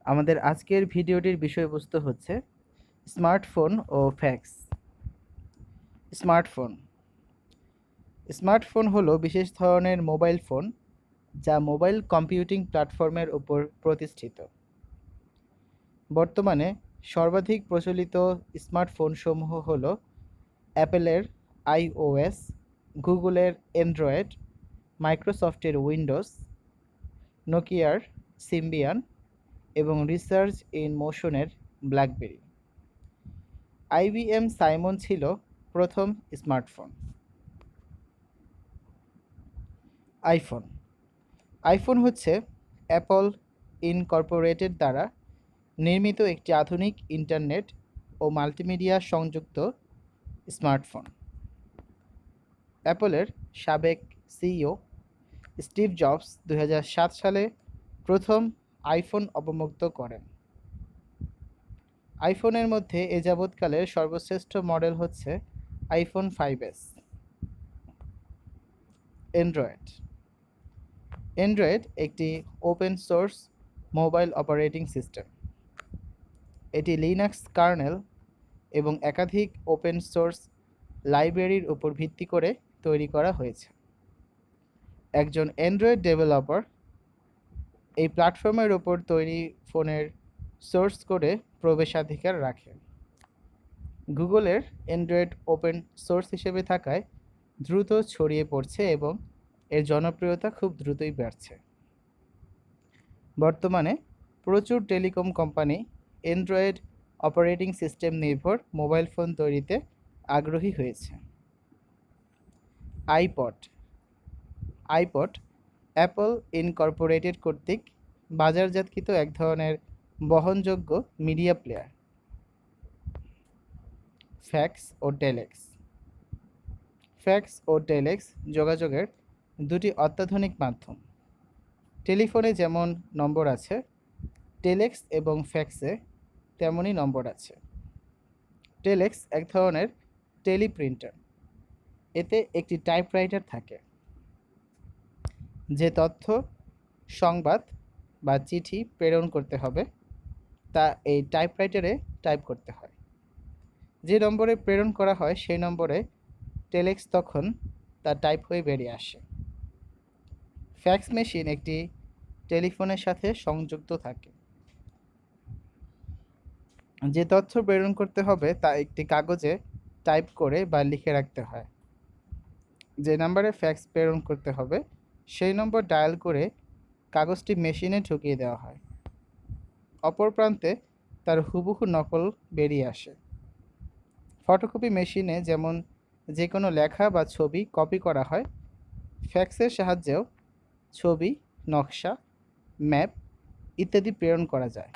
আমাদের আজকের ভিডিওটির বিষয়বস্তু হচ্ছে স্মার্টফোন ও ফ্যাক্স। স্মার্টফোন স্মার্টফোন হলো বিশেষ ধরনের মোবাইল ফোন যা মোবাইল কম্পিউটিং প্ল্যাটফর্মের উপর প্রতিষ্ঠিত। বর্তমানে সর্বাধিক প্রচলিত স্মার্টফোনসমূহ হল অ্যাপেলের iOS, গুগলের অ্যান্ড্রয়েড, মাইক্রোসফটের উইন্ডোজ, নোকিয়ার সিম্বিয়ান এবং রিসার্চ ইন মোশনের ব্ল্যাকবেরি। IBM সাইমন ছিল প্রথম স্মার্টফোন। আইফোন হচ্ছে অ্যাপল ইনকর্পোরেটেড দ্বারা নির্মিত একটি আধুনিক ইন্টারনেট ও মাল্টিমিডিয়া সংযুক্ত স্মার্টফোন। অ্যাপলের সাবেক সিইও স্টিভ জবস 2007 সালে প্রথম আইফোন অবমুক্ত করেন। আইফোনের মধ্যে এ যাবৎকালের সর্বশ্রেষ্ঠ মডেল হচ্ছে আইফোন 5s। অ্যান্ড্রয়েড একটি open source mobile operating system. এটি লিনাক্স কার্নেল এবং একাধিক ওপেন সোর্স লাইব্রেরির উপর ভিত্তি করে তৈরি করা হয়েছে। একজন অ্যান্ড্রয়েড ডেভেলপার এই প্ল্যাটফর্মের উপর তৈরি ফোনের সোর্স কোডে প্রবেশাধিকার রাখে। গুগলের অ্যান্ড্রয়েড ওপেন সোর্স হিসেবে থাকায় দ্রুত ছড়িয়ে পড়ছে এবং এর জনপ্রিয়তা খুব দ্রুতই বাড়ছে। বর্তমানে প্রচুর telecom company Android operating system নির্ভর মোবাইল ফোন তৈরিতে আগ্রহী হয়েছে। আইপড অ্যাপল ইনকর্পোরেটেড কর্তৃক বাজারজাতকৃত এক ধরনের বহনযোগ্য মিডিয়া প্লেয়ার। ফ্যাক্স ও টেলেক্স যোগাযোগের দুটি অত্যাধুনিক মাধ্যম। টেলিফোনে যেমন নম্বর আছে, টেলেক্স এবং ফ্যাক্সে তেমনই নম্বর আছে। টেলেক্স এক ধরনের টেলিপ্রিন্টার। এতে একটি টাইপরাইটার থাকে। যে তথ্য, সংবাদ বা চিঠি প্রেরণ করতে হবে তা এই টাইপরাইটারে টাইপ করতে হয়। যে নম্বরে প্রেরণ করা হয় সেই নম্বরে টেলেক্স তখন তা টাইপ হয়ে বেরিয়ে আসে। ফ্যাক্স মেশিন একটি টেলিফোনের সাথে সংযুক্ত থাকে। যে তথ্য প্রেরণ করতে হবে তা একটি কাগজে টাইপ করে বা লিখে রাখতে হয়। যে নম্বরে ফ্যাক্স প্রেরণ করতে হবে সেই নম্বর ডায়াল করে কাগজটি মেশিনে ঢুকিয়ে দেওয়া হয়। অপর প্রান্তে তার হুবহু নকল বেরিয়ে আসে। ফটোকপি মেশিনে যেমন যে কোনো লেখা বা ছবি কপি করা হয়, ফ্যাক্সের সাহায্যেও ছবি, নকশা, ম্যাপ ইত্যাদি প্রেরণ করা যায়।